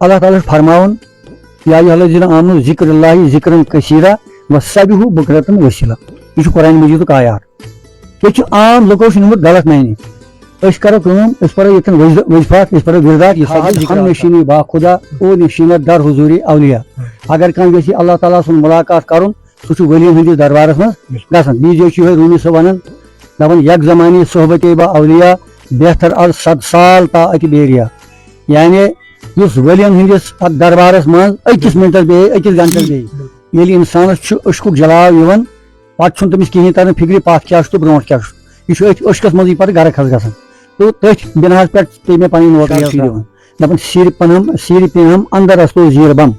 اللہ تعالیٰ فرماون یا الذین آمنوا ذکر اللہ ذکرن کثیرا وسبحوا بکرۃ وصیلا. یہ قرآن مجیدک آیات. یہ عام لوکو نمت غلط معنی. اس کرو کٲم اس پرو یتن وظیفات اس پرو وردات یہ ہم نشینی با خدا او نشینت در حضوری اولیاء. اگر کانٛہہ یژھِ اللہ تعالیٰ سُنٛد ملاقات کرُن سُہ چھُ ؤلیَن ہٕنٛدِس دربارس منٛز گژھان. بیٚیہِ جایہِ چھُ یِہوے روٗمی صٲب وَنان دپان یک زمانی صحبت با اولیاء بہتر از 100 سال تا اکہِ بیریا. یعنی یُس ؤلیَن ہٕنٛدِس اتھ دربارس منٛز أکِس مِنٹس بیٚیہِ أکِس گنٹس بیٚیہِ ییٚلہِ اِنسانس چھُ عشقُک جلاو یِوان پتہٕ چھُنہٕ تٔمِس کِہیٖنۍ تران فِکرِ پتھ کیٛاہ چھُ تہٕ برونٛٹھ کیٛاہ چھُ. یہِ چھُ أتھۍ عشقس منٛزٕے پتہٕ گرٕ کھس گژھان. تو تٔتھۍ بِناہس پٮ۪ٹھ پیٚیہِ مےٚ پنٕنۍ نوکری دِوان دپان سیٖرِ پِنہم اندر اصلو زیٖر بم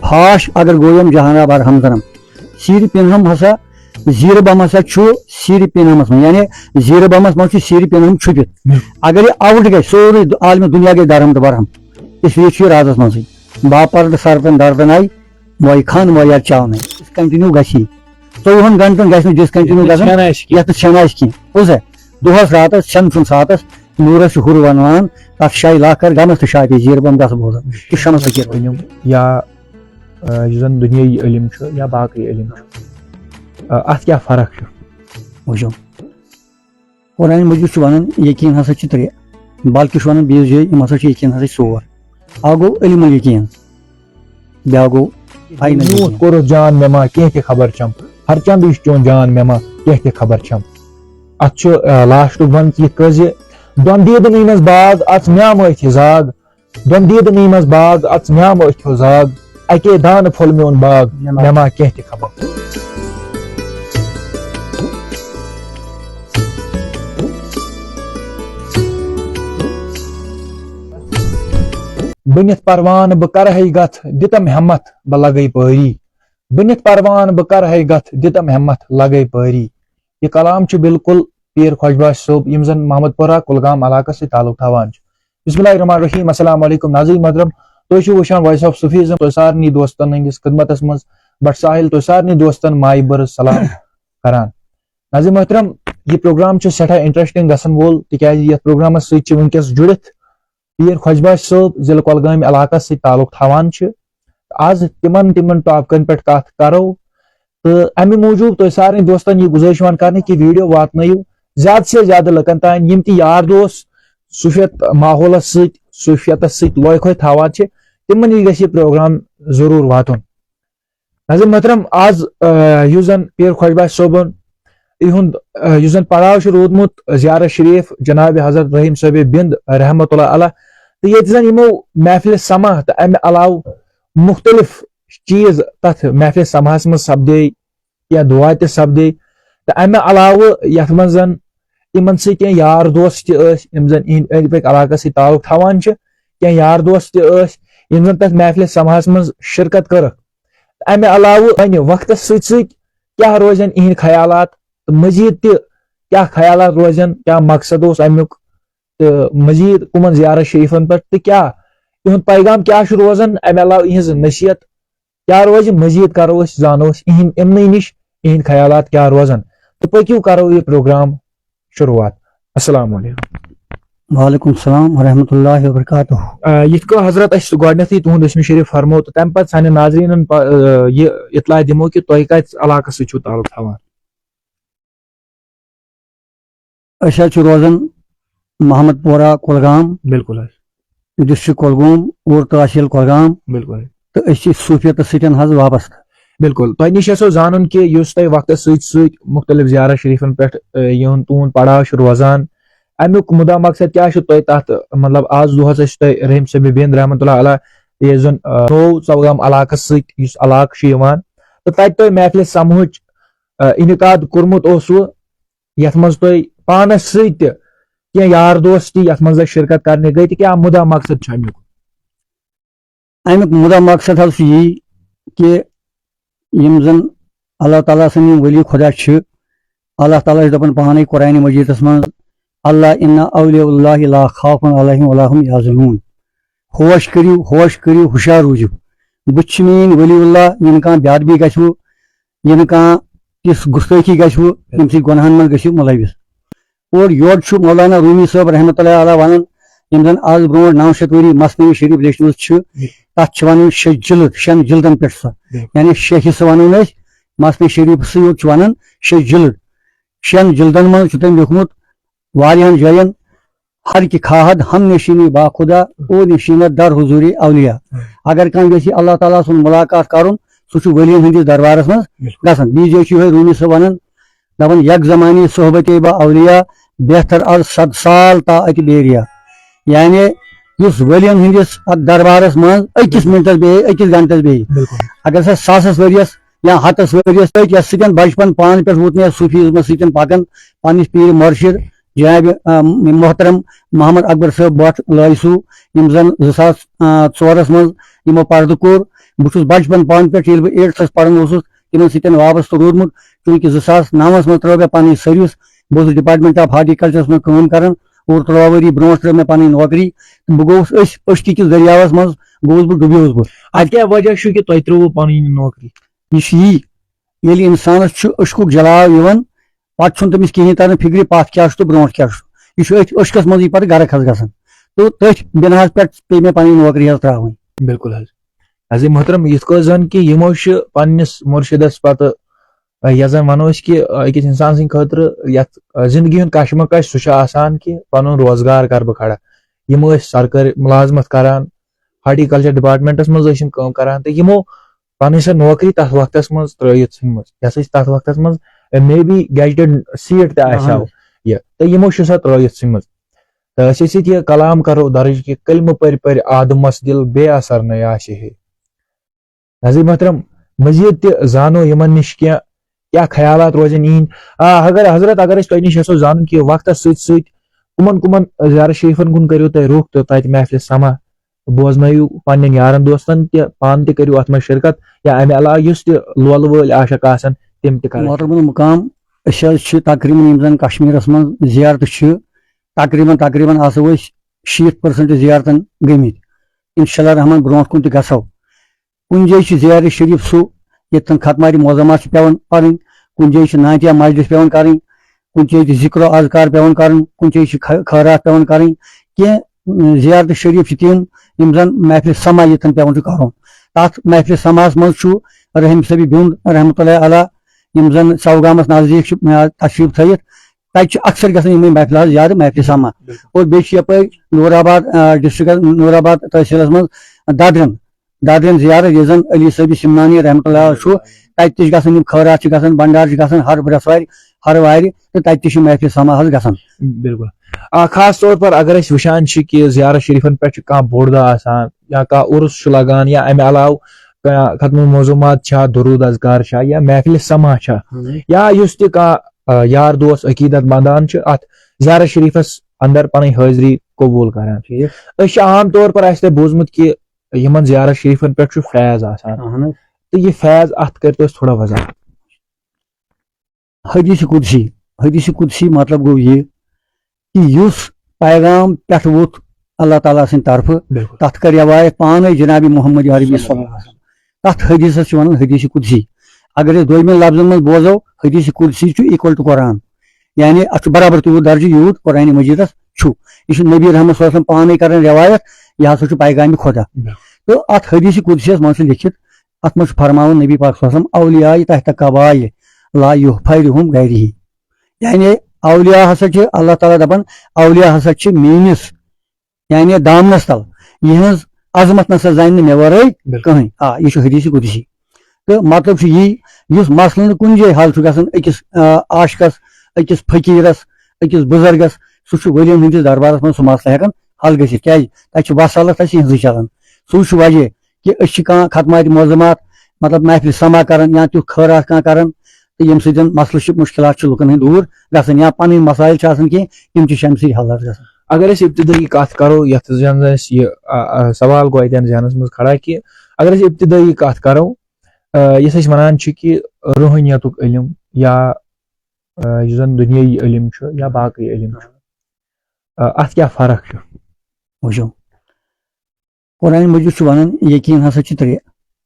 فاش اگر گویم جہانا بر ہمدرم. سیٖرِ پِنہم ہسا زیٖر بم ہسا چھُ سیٖرِ پِنہمس منٛز یعنی زیٖر بمس منٛز چھُ سیٖرِ پِنہم چھُپِتھ. اگر یہِ آوُٹ گژھِ سورُے عالمہِ دُنیا گژھِ درہم تہٕ برہم. اس لیے چھُ یہِ رازس منٛزٕے باپرد سرپن دردن آیہِ مویہِ خان مویا چاونٕے. ڈسکنٹِنیو گژھِ 24 گنٹن گژھِ نہٕ ڈسکنٹِنیو گژھن یتھ نہٕ چھٮ۪ن آسہِ کینٛہہ. پوٚز ہے دۄہس راتس چھٮ۪ن چھُنہٕ ساتس نوٗرس چھُ ہُر ونوان تتھ شاے لاکھ کر غمس تہٕ شاے زیٖر بم گژھٕ بوزان تہٕ شمس فقیٖر یا یُس زن دُنیٲیی علم چھُ یا باقٕے علم چھُ اتھ کیٛاہ فرق چھُ؟ وٕچھو قرآن مجیٖد چھُ ونان یقیٖن ہسا چھِ 3 بلکہِ چھُ ونان بیٚیِس جایہِ یِم ہسا چھِ یقیٖن ہسا چھِ 4. اکھ گوٚو علم الیقیٖن بیٛاکھ گوٚو میوٗٹھ کوٚرُتھ جان مےٚ ما کینٛہہ تہِ خبر چھم ہر چند یُس چون جان مےٚ ما کینٛہہ تہِ خبر چھم. اتھ چھُ لاسٹُک ونٛد یِتھ کٔنۍ زِ دۄن دیٖدن یٖمس باغ اژ میام أتھۍ زاگ دۄن دیٖدن یٖمس باغ اژ میام أتھۍ زاگ اکے دانہٕ پھوٚل میون باغ مےٚ ما کینٛہہ تہِ خبر. بٔنِتھ پروانہٕ بہٕ کرہے گتھ دِتم ہٮ۪متھ بہٕ لگے پٲری. بٔنِتھ پروانہٕ بہٕ کرہے گتھ دِتم ہٮ۪متھ لگے پٲری. یہ کلام چھُ بالکل پیٖر خۄش باش صٲب یِم زن محمد پورہ کُلگام علاقس سۭتۍ تعلق تھاوان چھِ. بسم اللہ الرحمن الرحیم. السلام علیکم ناظریٖن محترم. تُہۍ چھِو وٕچھان وایس آف صوفیزم. تۄہہِ سارنٕے دوستن ہٕنٛدِس خدمتس منٛز بٹ ساحل تۄہہِ سارنٕے دوستن ماے بٔرٕز سلام کران. ناظریٖن محترم یہِ پروگرام چھُ سٮ۪ٹھاہ انٹرسٹنگ گژھن وول تِکیازِ یتھ پروگرامس سۭتۍ چھِ وٕنکیٚس جُڑِتھ پیٖر خۄش باش صٲب ضلعہٕ کۄلگامہِ علاقس سۭتۍ تعلق تھاوان چھِ. آز تِمن ٹاپکن پٮ۪ٹھ کتھ کرو تہٕ امہِ موٗجوٗب تۄہہِ سارنٕے دوستن یہِ گُزٲرِش یِوان کرنہٕ کہِ ویٖڈیو واتنٲیِو زیادٕ سے زیادٕ لُکن تانۍ یِم تہِ یار دوس صوفیت ماحولس سۭتۍ صوفیتس سۭتۍ لوے کھوے تھاوان چھِ تِمن نِش گژھِ یہِ پروگرام ضروٗر واتُن. ناظریٖن محترم آز یُس زن پیٖر خۄش باش صٲبُن یِہُنٛد یُس زن پڑاو چھُ روٗدمُت زیارت شریٖف جناب حضرت رحیٖم صٲبِ بِنٛد رحمتہ اللہ علیہ تہٕ ییٚتہِ زن یِمو محفلہِ سما تہٕ امہِ علاوٕ مُختٔلِف چیٖز تتھ محفلہِ سماہس منٛز سپدے یا دُعا تہِ سپدے تہٕ امہِ علاوٕ یتھ منٛز زن یِمن سۭتۍ کینٛہہ یار دوس تہِ ٲسۍ یِم زن یِہنٛدۍ أنٛدۍ پٔکۍ علاقس سۭتۍ تعلق تھاوان چھِ کینٛہہ یار دوس تہِ ٲسۍ یِم زن تتھ محفلہِ سماہس منٛز شرکت کٔرکھ. امہِ علاوٕ وۄنۍ وقتس سۭتۍ سۭتۍ کیٛاہ روزن یِہنٛدۍ خیالات تہٕ مزیٖد تہِ کیٛاہ خیالات روزن کیٛاہ مقصد اوس امیُک تہٕ مزیٖد کٕمن زیارت شریٖفن پٮ۪ٹھ تہٕ کیٛاہ یِہُنٛد پیغام کیٛاہ چھُ روزان امہِ علاوٕ یِہنٛز نصیحت کیٛاہ روزِ مزیٖد کرو أسۍ زانو أسۍ یِہنٛدۍ یِمنٕے نِش یِہنٛدۍ خیالات کیٛاہ روزن تہٕ پٔکِو کرو یہِ پروگرام شروعات. السلام علیکم. وعلیکم السلام ورحمۃ اللہ وبرکاتہ. یِتھ کٔنۍ حضرت اَسہِ گۄڈنیتھٕے تُہُنٛد اسمِ شریٖف فرمو تہٕ تمہِ پتہٕ سانٮ۪ن ناظریٖنن یہِ اطلاع دِمو کہِ تُہۍ کتھ علاقس سۭتۍ چھِو تعلق تھاوان. أسۍ حظ چھِ روزان محمد پورہ کۄلگام. بالکل حظ. ڈسٹرک کۄلگوم اور تحصیل کۄلگام. بالکل. تہٕ أسۍ چھِ صوفیتس سۭتۍ حظ وابستہٕ. بالکل. تۄہہِ نِش یژھو زانُن کہِ یُس تۄہہِ وقتس سۭتۍ سۭتۍ مُختٔلِف زیارت شریٖفن پٮ۪ٹھ یِہُنٛد تُہُنٛد پڑاو چھُ روزان امیُک مُدا مقصد کیٛاہ چھُ تۄہہِ تتھ مطلب آز دۄہس ٲسۍ تۄہہِ رحیٖم صٲبِ بِنٛد رحمتہ اللہ علیہ یُس زن نوٚو ژۄلگام علاقس سۭتۍ یُس علاقہٕ چھُ یِوان تہٕ تتہِ تۄہہِ محفلہِ سماہٕچ انعقاد کوٚرمُت اوسوٕ یتھ منٛز تۄہہِ پانس سۭتۍ تہِ کینٛہہ یار دوس تہِ یتھ منٛز شرکت کرنہِ گٔے تہٕ کیٛاہ مُدا مقصد چھُ امیُک؟ امیُک مُدا مقصد حظ چھُ یی کہِ یِم زن اللہ تعالیٰ سٕنٛدۍ یِم ؤلی خۄدا چھِ اللہ تعالیٰ چھُ دپان پانے قرآنِ مجیٖدس منٛز اللہ اِنَّ اولیاء اللہ لا خوف علیہم ولا هم یحزنون. ہوش کٔرِو ہُشیار روٗزِو بہٕ چھُ میٲنۍ ولی اللہ یِنہٕ کانٛہہ بے ادبی گژھوٕ یِنہٕ کانٛہہ تِژھ گُستٲخی گژھوٕ ییٚمہِ سۭتۍ گۄنہن منٛز گٔژھِو مُلوث. اور یورٕ چھُ مولانا روٗمی صٲب رحمتہ اللہ علیہ ونان یم زن آز برو 900 ؤری مثنوی شریف لیچھمٕژ تتھ چھِ ونان 6 جلد 6 جلدن پٮ۪ٹھ سۄ یعنی 6 حصہٕ ونو أسۍ مثنوی شریفسٕے یوت چھُ ونان 6 جلد 6 جلدن منٛز چھُ تٔمۍ لیوٗکھمُت واریاہن جاین ہر کی کھاہد ہم نشینی با خدا او نشینت در حضوری اولیاء اگر کانٛہہ یژھِ اللہ تعالیٰ سُنٛد ملاقات کرُن سُہ چھُ ؤلیَن ہٕنٛدِس دربارس منٛز گژھان بیٚیہِ جایہِ چھُ یِہوے روٗمی صٲب ونان دپان یک زمانی صحبتے با اولیاء بہتر از 100 سال تا اتہِ بیریا یعنی یُس ؤلیَن ہٕنٛدِس اتھ دربارس منٛز أکِس مِنٹس بیٚہہِ أکِس گنٹس بیٚہہِ اگر سۄ 1000 ؤرۍیَس یا 100 ؤرۍیَس تٔتۍ یتھ سۭتۍ بچپن پانہٕ پٮ۪ٹھ روٗد مےٚ صوفیزمس سۭتۍ پکان پننِس پیٖر مرشد جناب محترم محمد اکبر صٲب بٹ لٲرسوٗ یم زن 2004 منٛز یمو پردٕ کوٚر بہٕ چھُس بچپن پانہٕ پٮ۪ٹھ ییٚلہِ بہٕ 8تھس پران اوسُس تمن سۭتۍ وابستہٕ روٗدمُت چوٗنکہِ 2009 منٛز ترٲو مےٚ پنٕنۍ سٔروِس بہٕ اوسُس ڈپارٹمنٹ آف ہارٹیکلچرس منٛز کٲم کران اور 3 ؤری برونٛٹھ ترٲو مےٚ پنٕنۍ نوکری بہٕ گوٚوُس أسۍ کِس دٔریاوس منٛز گوٚوُس بہٕ ڈُبیووُس بہٕ اتھ کیٛاہ وجہ چھُ کہِ تۄہہِ ترٛٲووٕ پنٕنۍ نوکری یہ چھُ یی ییٚلہِ انسانس چھُ أشکُک جلاو یِوان پتہٕ چھُنہٕ تٔمِس کِہیٖنۍ تران فِکرِ پتھ کیٛاہ چھُ تہٕ برونٛٹھ کیٛاہ چھُ یہ چھُ أتھۍ أشکس منٛزٕے پتہٕ گرٕ کھس گژھان تہٕ تٔتھۍ بِناہس پٮ۪ٹھ پیٚیہِ مےٚ پنٕنۍ نوکری حظ ترٛاوٕنۍ بالکل حظ حضرت محترم یِتھ کٔنۍ زن کہِ یِمو چھِ پننِس مُرشِدس پتہٕ یتھ زن ونو أسۍ کہِ أکِس انسان سٕنٛدِ خٲطرٕ یتھ زندگی ہُنٛد کشمکش سُہ چھُ آسان کہِ پنُن روزگار کرٕ بہٕ کھڑا یِم ٲسۍ سرکٲرۍ مُلازمت کران ہارٹیکلچر ڈپارٹمنٹس منٛز ٲسۍ یِم کٲم کران تہٕ یِمو پنٕنۍ سۄ نوکری تتھ وقتس منٛز ترٲیِتھ ژھٕنمٕژ یۄس أسۍ تتھ وقتس منٛز مے بی گیجٹڈ سیٹ تہِ آسہِ ہاو یہِ تہٕ یِمو چھِ سۄ ترٲیِتھ ژھٕنمٕژ تہٕ أسۍ ٲسۍ یہِ کلام کرو درج کہِ کلمہٕ پٔرۍ پٔرۍ آدمس دِل بے اثر نٔے آسہِ ہے حضرت محترم مزیٖد تہِ زانو یِمن نِش کیٛاہ خیالات روزن یِہنٛدۍ اگر أسۍ تۄہہِ نِش یژھو زانُن کہِ وقتس سۭتۍ سۭتۍ کُمن زیارت شریفن کُن کٔرِو تُہۍ رُخ تہٕ تتہِ محفلہِ سما بوزنٲیِو پننٮ۪ن یارن دوستن تہِ پانہٕ تہِ کٔرِو اتھ منٛز شرکت یا امہِ علاوٕ یُس تہِ لولہٕ وٲلۍ عاشق آسن تِم تہِ کرن محترم المقام أسۍ حظ چھِ تقریٖبن یِم زن کشمیٖرس منٛز زیارتہٕ چھِ تقریٖبن آسو أسۍ 60% زیارتن گٔمٕتۍ انشاء اللہ رحمان برونٛٹھ کُن تہِ گژھو کُنہِ جایہِ چھِ زیارت شریف سُہ ییٚتٮ۪ن ختمارِ معظمات چھِ پیٚوان پرٕنۍ کُنہِ جایہِ چھِ نعتیہ مجلس پیٚوان کرٕنۍ کُنہِ جایہِ چھِ ذِکر و اذکار پیٚوان کرُن کُنہِ جایہِ چھِ خٲرات پیٚوان کرٕنۍ کینٛہہ زیارت شریف چھِ تِم یِم زن محفلہِ سما ییٚتٮ۪ن پیٚوان چھُ کرُن تتھ محفلہِ سماہس منٛز چھُ رحیم صٲبہِ بیُن رحمتہ اللہ علیہ یِم زن سوگامس نزدیٖک چھِ تشریف تھٲیِتھ تتہِ چھِ اکثر گژھان یِمے محفلہِ حظ زیادٕ محفلہِ سما اور بیٚیہِ چھِ یپٲرۍ نور آباد ڈسٹرکس نور آباد تحصیلس منٛز دادرین زیارت یُس زن علی صٲبہِ سمنانی رحمتہ اللہ چھُ تتہِ تہِ چھِ گژھان یِم خٲرات چھِ گژھان بنڈار چھِ گژھان ہر برٛٮ۪سوارِ ہر وارِ تہٕ تتہِ تہِ چھِ محفلہِ سما حظ گژھان بالکل خاص طور پر اگر أسۍ وٕچھان چھِ کہِ زیارت شریفن پٮ۪ٹھ چھُ کانٛہہ بوٚڑ دۄہ آسان یا کانٛہہ عُرُس چھُ لگان یا امہِ علاوٕ کانٛہہ ختمُل موضوٗمات چھا دروٗد اذکار چھا یا محفلہِ سما چھا یا یُس تہِ کانٛہہ یار دوس عقیٖدت منٛدان چھِ اتھ زیارت شریفس اندر پنٕنۍ حٲضری قبوٗل کران أسۍ چھِ عام طور پر آسہِ تۄہہِ بوٗزمُت کہِ یِمن زیارت شریفن پٮ۪ٹھ چھُ فیض آسان تہٕ یہِ فیض اتھ کٔرتو أسۍ تھوڑا وضاحت حدیث قدسی مطلب گوٚو یہِ کہِ یُس پیغام پٮ۪ٹھ ووٚتھ اللہ تعالیٰ سٕنٛدِ طرفہٕ تتھ کٔر روایت پانے جناب محمد عربی صلی اللہ علیہ وسلم تتھ حدیثس چھِ ونان حدیث قدسی اگر أسۍ دویمٮ۪ن لفظن منٛز بوزو حدیث قدسی چھُ ایکول ٹو قرآن یعنی اتھ چھُ برابر تیوٗت درجہٕ یوٗت قرآنِ مجیٖدس چھُ یہِ چھُ نبی رحمت صلی اللہ علیہ وسلم پانے کران روایت یہِ ہسا چھُ پیغامِ خۄدا تہٕ اتھ حدیث قدسیس منٛز چھُ لیکھِتھ اتھ منٛز چھُ فرماوان نبی پاک صلی اللہ علیہ وسلم اولیاء تحت قبایہِ لا یحفرہم غیرہی یعنی اولیاء ہسا چھِ اللہ تعالیٰ دپان اولیاء ہسا چھِ میٲنِس یعنی دامنس تل یِہنٛز عظمت نسا زانہِ نہٕ مےٚ ورٲے کٕہٕنۍ یہِ چھُ حدیث قدسی تہٕ مطلب چھُ یی یُس مسلہٕ نہٕ کُنہِ جایہِ حل چھُ گژھان أکِس عاشقس أکِس فقیٖرس أکِس بُزرگس سُہ چھُ ؤلیَن ہٕنٛدِس دربارس منٛز سُہ مسلہٕ ہٮ۪کان حل گٔژھِتھ کیازِ تتہِ چھُ وصالت اسہِ یِہنٛزٕے چلان سُے چھُ وجہ کہِ أسۍ چھِ کانٛہہ ختماتِ معظمات مطلب محفلہِ سما کران یا تیُتھ خٲرات کانٛہہ کران تہٕ ییٚمہِ سۭتۍ مسلہٕ چھِ مُشکلات چھِ لُکن ہٕنٛدۍ دوٗر گژھان یا پنٕنۍ مسایل چھِ آسان کینٛہہ تِم تہِ چھِ امہِ سۭتۍ حل حظ گژھان اگر أسۍ ابتدٲیی کتھ کرو یتھ زن أسۍ یہِ سوال گوٚو اتٮ۪ن ذہنس منٛز کھڑا کہِ اگر أسۍ ابتدٲیی کتھ کرو یُس أسۍ ونان چھِ کہِ روحٲنیتُک علم یا یُس زن دُنیٲیی علم چھُ یا باقٕے علم چھُ اتھ کیٛاہ فرق چھُ وٕچھو قرآنِ مجیٖد چھُ ونان یقیٖن ہسا چھِ 3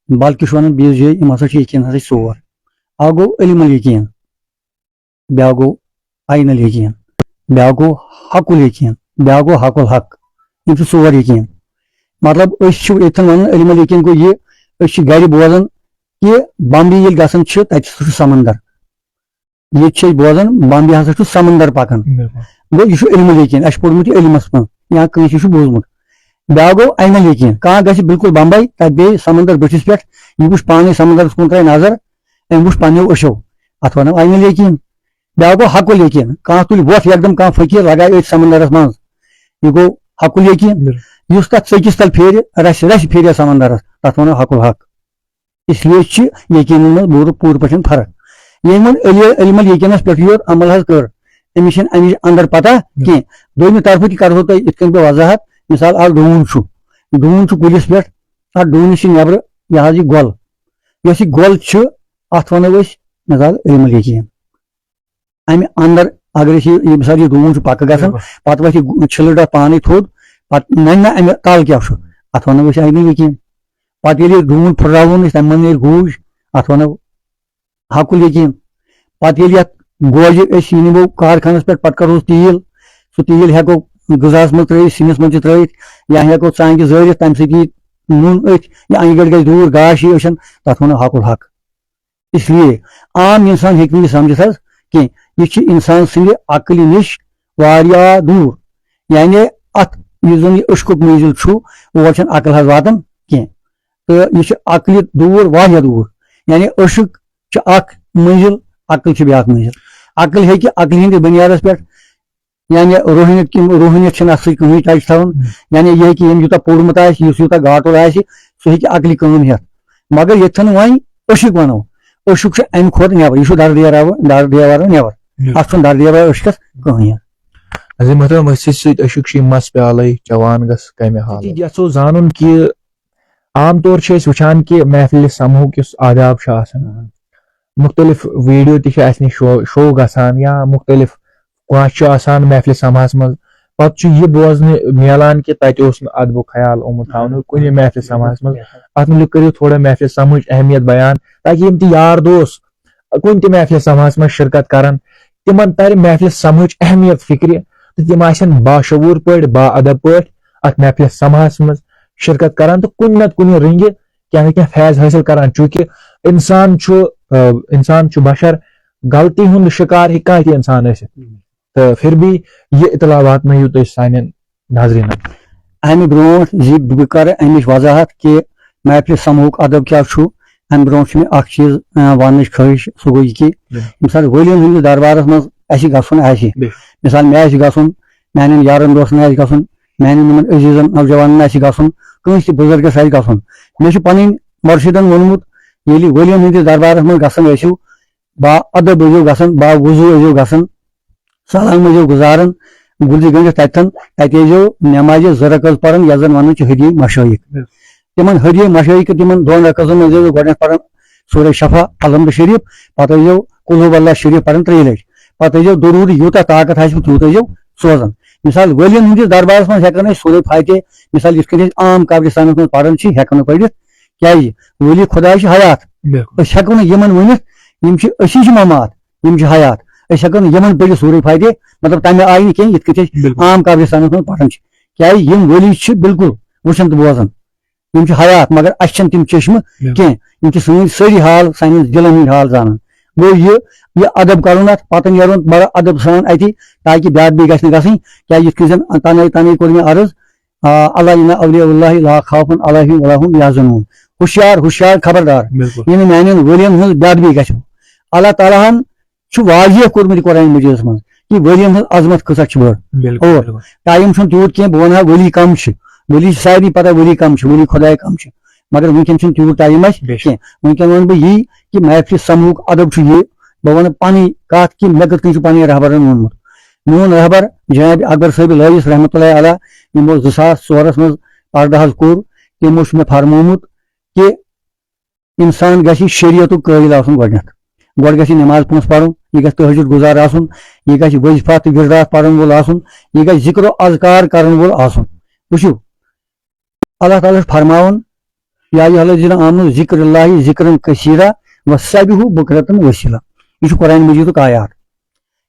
بلکہِ چھُ ونان بیٚیِس جایہِ یِم ہسا چھِ یقیٖن ہسا چھِ 4 اکھ گوٚو علم الیقیٖن بیٛاکھ گوٚو عین الیقیٖن بیٛاکھ گوٚو حق الیقیٖن بیٛاکھ گوٚو حق الحق یِم چھِ ژور یقیٖن مطلب أسۍ چھِ ییٚتٮ۪ن وَنان علم یقیٖن گوٚو یہِ أسۍ چھِ گرِ بوزان کہِ بمبے ییٚلہِ گژھان چھِ تَتہِ سُہ چھُ سمندر ییٚتہِ چھِ أسۍ بوزان بمبے ہسا چھُ سمندر پکان گوٚو یہِ چھُ علم یقیٖن اَسہِ چھُ پوٚرمُت یہِ علمس منٛز یا کٲنٛسہِ چھُ بوٗزمُت بیٛاکھ گوٚو عینل یقیٖن کانٛہہ گژھِ بالکل بمبے تَتہِ بیٚہہِ سمندر بٔٹھِس پٮ۪ٹھ یہِ وٕچھ پانے سمندرس کُن ترٛایہِ نظر أمۍ وٕچھ پننیو أچھو اتھ وَنو عینل یقیٖن بیٛاکھ گوٚو حقُل یقیٖن کانٛہہ تُلہِ وۄٹھ یکدم کانٛہہ فقیٖر لگایہِ أتھۍ سمندرس منٛز یہِ گوٚو حقُل یقیٖن یُس تتھ ژٔکِس تل پھیرِ رسہِ پھیرِ سمندرس تتھ وَنو حقُل حق اس لیے چھِ یقیٖنن منٛز پوٗرٕ پٲٹھۍ فرق ییٚمۍ وۄنۍ علمل یقیٖنس پٮ۪ٹھ یوت عمل حظ کٔر أمِس چھنہٕ اَمِچ انٛدر پتہ کینٛہہ دوٚیمہِ طرفہٕ تہِ کرہو تۄہہِ یِتھ کٔنۍ بہٕ وضاحت مِثال اکھ ڈوٗن چھُ کُلِس پٮ۪ٹھ اتھ ڈوٗنِس چھِ نٮ۪برٕ یہِ حظ یہِ گۄل یۄس یہِ گۄل چھِ اتھ وَنو أسۍ مِثال علمل یقیٖن اَمہِ انٛدر اگر أسۍ یہِ مِثال یہِ ڈوٗن چھُ پکہٕ گژھان پتہٕ وۄتھِ یہِ چھِلٕر اتھ پانے تھوٚد پتہٕ ننہِ نہ اَمہِ تل کیاہ چھُ اتھ وَنو أسۍ عینل یقیٖن پتہٕ ییٚلہِ یہِ ڈوٗن پھٕٹراوون أسۍ تَمہِ منٛز نیرِ گوٗج اتھ وَنو حقُل یقیٖن پتہٕ ییٚلہِ یتھ گوجہِ أسۍ یہِ نِمو کارخانس پٮ۪ٹھ پتہٕ کرہوس تیٖل سُہ تیٖل ہٮ۪کو غذاہس منٛز ترٲوِتھ سِنِس منٛز تہِ ترٲوِتھ یا ہٮ۪کو ژانٛگہِ زٲرِتھ تمہِ سۭتۍ یی نوٗن أتھۍ یا انہِ گٔٹۍ گژھِ دوٗر گاش یی أچھن تتھ وَنو حقُل حق اس لیے عام اِنسان ہیٚکہِ نہٕ یہِ سمجھِتھ حظ کینٛہہ یہِ چھِ اِنسان سٕنٛدِ عقلہِ نِش واریاہ دوٗر یعنی اتھ یُس زن یہِ أشکُک مٔنزِل چھُ اور چھنہٕ عقل حظ واتان کینٛہہ تہٕ یہِ چھِ عقلہِ دوٗر واریاہ دوٗر یعنی أشُک چھِ اکھ مٔنزِل عقل چھِ بیٛاکھ مٔنزِل عقل ہیٚکہِ عقلہِ ہٕنٛدِس بُنیادس پٮ۪ٹھ یعنی روحٲنیت چھنہٕ اتھ سۭتۍ کٕہٕنۍ ٹچ تھاوان یعنی یہِ ہیٚکہِ ییٚمۍ یوٗتاہ پوٚرمُت آسہِ یُس یوٗتاہ گاٹُر آسہِ سُہ ہیٚکہِ عقلہِ کٲم ہٮ۪تھ مگر ییٚتھٮ۪ن وۄنۍ أشُک وَنو أشُک چھُ اَمہِ کھۄتہٕ نٮ۪بر یہِ چھُ دردیوارو نٮ۪بر اتھ چھُنہٕ دردیوار أشکس کٕہٕنۍ عزیٖز محترم أسۍ سۭتۍ أشُک چھُ مس پیالے چوان گژھ کمہِ حالہٕ یژھو زانُن کہِ عام طور چھِ أسۍ وٕچھان کہِ محفلہِ سمہُک یُس آداب چھُ آسان مُختٔلِف ویٖڈیو تہِ چھِ اَسہِ نِش شو گژھان یا مُختٔلِف کانٛہہ چھُ آسان محفلہِ سماہس منٛز پتہٕ چھُ یہِ بوزنہٕ مِلان کہِ تتہِ اوس نہٕ ادبُک خیال آمُت تھاونہٕ کُنہِ محفلہِ سماہس منٛز اتھ مُتعلِق کٔرِو تھوڑا محفلہِ سماہٕچ اہمیت بیان تاکہِ یِم تہِ یار دوس کُنہِ تہِ محفلہِ سماہس منٛز شرکت کرن تِمن ترِ محفلہِ سماہٕچ اہمیت فِکرِ تہٕ تِم آسن باشعوٗر پٲٹھۍ با ادب پٲٹھۍ اتھ محفلہِ سماہس منٛز شرکت کران تہٕ کُنہِ نتہٕ کُنہِ رنگہِ کینٛہہ نتہٕ کینٛہہ فیض حٲصِل کران چوٗنٛکہِ انسان چھُ بشر غلطی ہُنٛد شِکار ہیٚکہِ کانٛہہ تہِ انسان ٲسِتھ تہٕ پھر بھی یہِ اطلاع واتنٲیِو تُہۍ سانٮ۪ن ناظریٖنن امہِ برونٛٹھ زِ بہٕ کرٕ امِچ وضاحت کہِ محفلہِ سمہُک ادب کیاہ چھُ امہِ برونٛٹھ چھُ مےٚ اکھ چیٖز وننٕچ خٲہِش سُہ گوٚو یہِ کہِ ییٚمہِ ساتہٕ ولیٖن ہٕنٛدِس دربارس منٛز اَسہِ گژھُن آسہِ مِثال مےٚ آسہِ گژھُن میانٮ۪ن یارن دوستن آسہِ گژھُن میانٮ۪ن یِمن عزیٖزن نوجوانن آسہِ گژھُن کٲنٛسہِ تہِ بُزرگس آسہِ گژھُن مےٚ چھُ پنٕنۍ مُرشِدن ووٚنمُت ییٚلہِ ؤلیٖن ہٕنٛدِس دربارس منٛز گژھان ٲسِو با ادب ٲسِو گژھان با وضوٗ ٲسِو گژھان سلام ٲسِو گُزاران گُلزِ گٔنڈِتھ تتٮ۪ن تتہِ ٲسۍزیو نٮ۪مازِ 2 رکعت پران یتھ زن ونان چھِ ہدی مشٲیِق تِمن ہدی مشٲیِق تِمن 2 رکعتن منٛز ٲسۍزیو گۄڈنٮ۪تھ پران سورہ شفا الحمد شریٖف پتہٕ ٲسۍزیو قل ہو اللہ شریٖف پران 3 لٹہِ پتہٕ ٲسۍزیو درود یوٗتاہ طاقت آسِوٕ تیوٗت ٲسۍزیو سوزان مثال ؤلیٖن ہٕنٛدِس دربارس منٛز ہٮ۪کان أسۍ سورہ فاتحہ مثال یِتھ کٔنۍ أسۍ عام قبرِستانس منٛز پران چھِ ہٮ۪کو نہٕ پٔرِتھ کیازِ ؤلی خۄداے چھِ حیات أسۍ ہٮ۪کو نہٕ یِمن ؤنِتھ یِم چھِ أسی چھِ ممات یِم چھِ حیات أسۍ ہٮ۪کو نہٕ یِمن پٔرِتھ سورہ فاتحہ مطلب تمہِ آیہِ نہٕ کینٛہہ یِتھ کٔنۍ أسۍ عام قبرِستانس منٛز پران چھِ کیازِ یِم ؤلی چھِ بالکل وٕچھان تہٕ بوزان یِم چھِ حیات مگر اَسہِ چھنہٕ تِم چشمہٕ کینٛہہ یِم چھِ سٲنۍ سٲری حال سانٮ۪ن دِلن ہٕنٛدۍ حال زانان گوٚو یہِ ادب کرُن اتھ پتہٕ نیرُن بڑٕ ادب سان اتہِ تاکہِ بیٛاکھ بیٚیہِ گژھِ نہٕ گژھٕنۍ کیازِ یِتھ کٔنۍ زن تنٕے کوٚر مےٚ عرض اللہ اِنَّ اولیاء اللہ لا خوف علیہم ولا هم یحزنون ہوشیار خبردار یہِ نہٕ میانٮ۪ن ؤلین ہٕنٛز بیٛاکھ گژھِ اللہ تعالیٰ ہن چھُ واضح کوٚرمُت قرآن مجیدس منٛز کہِ ؤلین ہٕنٛز عظمت کۭژاہ چھِ بٔڑ اور ٹایم چھُنہٕ تیوٗت کینٛہہ بہٕ ونہٕ ہا ؤلی کم چھِ ؤلی چھِ سارنٕے پتہ ؤلی کم چھِ ؤلی خۄداے کم چھِ مگر وٕنکٮ۪ن چھُنہٕ تیوٗت ٹایم اَسہِ کینٛہہ وٕنکٮ۪ن ونہٕ بہٕ یی کہِ محفلہِ سمہُک ادب چھُ یہِ بہٕ ونہٕ پنٕنۍ کتھ کہِ مےٚ کِتھ کٔنۍ چھُ پنٕنۍ رہبرن ووٚنمُت میون رہبر جناب اکبر صٲب لٲیِس رحمتہ اللہ علیہ یِمو 2004 منٛز پردٕ حظ کوٚر تِمو چھُ مےٚ فرمومُت کہِ اِنسان گژھِ شریعتُک قٲبِل آسُن گۄڈٕ گژھِ نٮ۪ماز پونٛسہٕ پرُن یہِ گژھِ تہجُد گُزار آسُن یہِ گژھِ وظیفہ تہٕ وِردات پرن وول آسُن یہِ گژھِ ذِکر و اذکار کرن وول آسُن وٕچھِو اللہ تعالیٰ چھُ فرماوان یا ایھا الذین آمنوا ذکر اللہ ذکرن کثیرا وسبحوہ بکرۃ وصیلا یہ چھُ قرآن مجیدُک آیات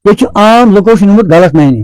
ییٚتہِ چھُ عام لُکو چھُ نیوٗمُت غلط معنی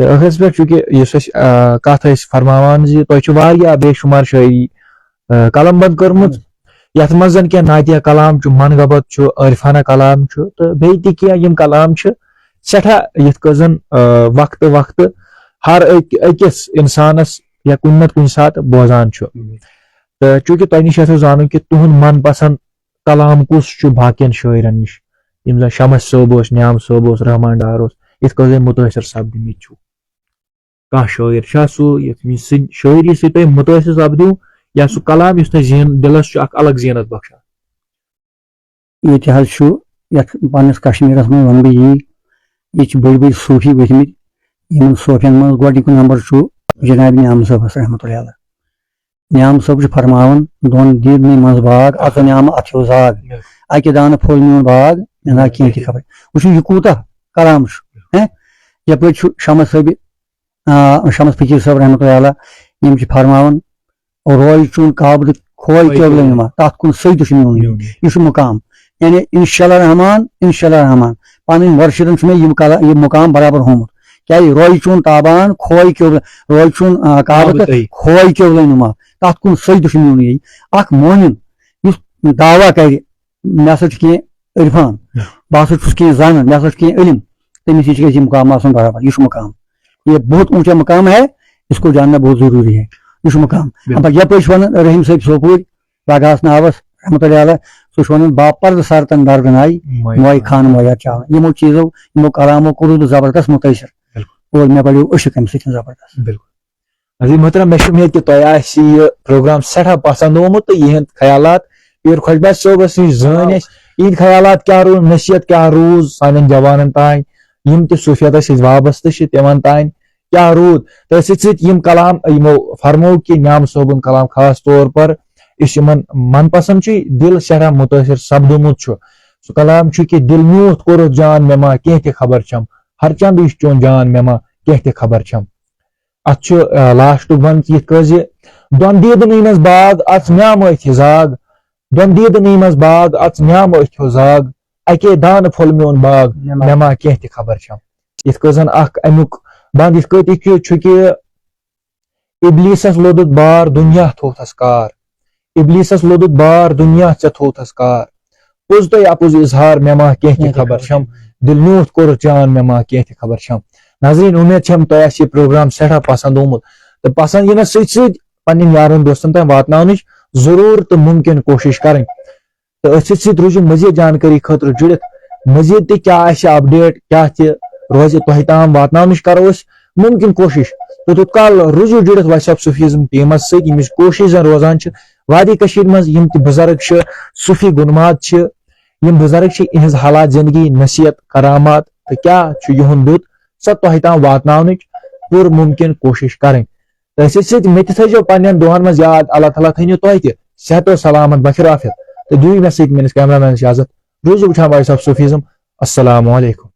تو ٲخرس پٮ۪ٹھ چوٗنٛکہِ یُس أسۍ کتھ ٲسۍ فرماوان زِ تۄہہِ چھُ واریاہ بے شُمار شٲعری قلم بند کٔرمٕژ یتھ منٛز زن کینٛہہ ناتیہ کلام چھُ منگبت چھُ عارفانہ کلام چھُ تہٕ بیٚیہِ تہِ کینٛہہ یِم کلام چھِ سٮ۪ٹھاہ یِتھ کٔنۍ زن وقتہٕ وقتہٕ ہر أکِس انسانس یا کُنہِ نتہٕ کُنہِ ساتہٕ بوزان چھُ تہٕ چوٗنٛکہِ تۄہہِ نِش یژھو زانُن کہِ تُہُنٛد من پسنٛد کلام کُس چھُ باقین شٲعرن نِش یِم زن شمس صٲب اوس نیام صٲب اوس رحمان ڈار اوس یِتھ کٔنۍ زن مُتٲثر سپدٕمٕتۍ چھُو کانٛہہ شٲعر چھا سُہ یتھ شٲعری سۭتۍ تُہۍ مُتٲثر سپدِو یا سُہ کلام یُس تۄہہِ دِلس چھُ اکھ الگ زینت بخشان ییٚتہِ حظ چھُ یتھ پننِس کشمیٖرس منٛز ونہٕ بہٕ ییٚتہِ چھِ بٔڑۍ بٔڑۍ صوٗفی ؤتھمٕتۍ یِمن صوفین منٛز گۄڈنیُک نمبر چھُ جناب نیام صٲبس رحمتہ اللہ علیہ نیام صٲب چھُ فرماوان دۄن دیٖدنٕے منٛز باغ اَژٕ نیامہٕ اَتھیو زاگ اکہِ دانہٕ پھوٚل میون باغ مےٚ نا کینٛہہ تہِ خبر وٕچھِو یہِ کوٗتاہ کلام چھُ یپٲرۍ چھُ شمس فقیٖر صٲب رحمتہ اللہ علیہ یِم چھِ فرماوان روے چون قابلہٕ کھوے قٲبلہٕ نما تتھ کُن سجدٕ چھُ میون یہِ چھُ مُقام یعنی انشاء اللہ رحمان پنٕنۍ مُرشِدن چھُ مےٚ یہِ مُقام برابر ہومُت کیازِ روے چون تابان کھوے قٲبلہٕ روے چون قابلہٕ تہٕ کھوے قٲبلہٕ نما تتھ کُن سجدٕ چھُ میون یی اکھ مونِن یُس دعوا کرِ مےٚ ہسا چھُ کینٛہہ عرفان بہٕ ہسا چھُس کینٛہہ زانان مےٚ ہسا چھُ کینٛہہ علم تٔمِس نِش گژھِ یہِ مُقام آسُن برابر یہِ چھُ مُقام یہ بہت اونچا مقام ہے اس کو جاننا بہت ضروری ہے یہ مقام یپٲرۍ چھُ ونان رحیٖم صٲب سوپوٗرۍ بگاس ناوس رحمتہ اللہ علیہ سُہ چھُ ونان باپرد سرتن درگناے موے خان مویا چاون یِمو چیٖزو یِمو کلامو کوٚرُس بہٕ زبردست مُتٲثر اور مےٚ بڑیو أشُک اَمہِ سۭتۍ زبردست بالکل عزیٖز محترم مےٚ چھُ اُمید کہِ تۄہہِ آسہِ یہِ پروگرام سٮ۪ٹھاہ پسنٛد آمُت تہٕ یِہنٛدۍ خیالات پیٖر خۄش بچ صٲبس نِش زٲنۍ اَسہِ یِہنٛدۍ خیالات کیاہ روٗز نصیحت کیاہ روٗز سانٮ۪ن جوانن تانۍ یِم تہِ صوٗفیتس سۭتۍ وابستہٕ چھِ تِمن تانۍ کیاہ روٗد تہٕ سۭتۍ سۭتۍ یِم کلام یِمو فرمو کہِ نیام صٲبُن کلام خاص طور پر یُس یِمن من پسنٛد چھُ دِل سٮ۪ٹھاہ مُتٲثر سپدومُت چھُ سُہ کلام چھُ کہِ دِل میوٗٹھ کوٚرُتھ جان مےٚ ما کینٛہہ تہِ خبر چھم ہر چند یُس چون جان مےٚ ما کینٛہہ تہِ خبر چھم اتھ چھُ لاسٹُک بنٛد یِتھ کٔنۍ زِ دۄن دیٖدنٕے منٛز باغ اژ نیام أتھۍ زاگ دۄن دیٖدنٕے منٛز باغ اژ نیام أتھۍ زاگ اکے دانہٕ پھوٚل میون باغ مےٚ ما کینٛہہ تہِ خبر چھم یِتھ کٔنۍ زن اکھ امیُک بنٛد یِتھ کٲٹھۍ یہِ چھُ کہِ اِبلیٖسس لوٚدُت بار دُنیا تھوٚوتھس کار اِبلیٖسس لوٚدُت بار دُنیا ژےٚ تھوٚوتھس کار پوٚز تۄہہِ اپُز اظہار مےٚ ما کینٛہہ تہِ خبر چھم دِل میوٗٹھ کوٚرُتھ جان مےٚ ما کینٛہہ تہِ خبر چھم ناظریٖن اُمید چھم تۄہہِ آسہِ یہِ پروگرام سٮ۪ٹھاہ پسنٛد آمُت تہٕ پسنٛد یِنس سۭتۍ سۭتۍ پنٕنٮ۪ن یارن دوستن تام واتناونٕچ ضروٗر تہٕ مُمکِن کوٗشش کرٕنۍ تہٕ أتھۍ سۭتۍ سۭتۍ روٗزِو مزیٖد جانکٲری خٲطرٕ جُڑِتھ مزیٖد تہِ کیاہ آسہِ اپڈیٹ کیاہ تہِ روزِ تۄہہِ تام واتناونٕچ کرو أسۍ مُمکِن کوٗشش تہٕ توٚت کال روٗزِو جُڑِتھ وَسیپ صوفیزم ٹیٖمس سۭتۍ ییٚمِچ کوٗشش زن روزان چھِ وادی کٔشیٖر منٛز یِم تہِ بُزرگ چھِ صوفی گُنمات چھِ یِم بُزرگ چھِ یِہنٛز حالات زندگی نصیحت کرامات تہٕ کیاہ چھُ یِہُنٛد دیُت سۄ تۄہہِ تام واتناونٕچ پوٗرٕ مُمکِن کوٗشش کرٕنۍ تہٕ سۭتۍ سۭتۍ مےٚ تہِ تھٲیزیو پننٮ۪ن دۄہن منٛز یاد اللہ تعالیٰ تھٲینو تۄہہِ تہِ صحت و سلامت بخیر عافیت تہٕ دِیِو مےٚ سۭتۍ میٲنِس کیمرا مینس اجازت روٗزِو وٕچھان وایِس آف صوفیزم السلام علیکم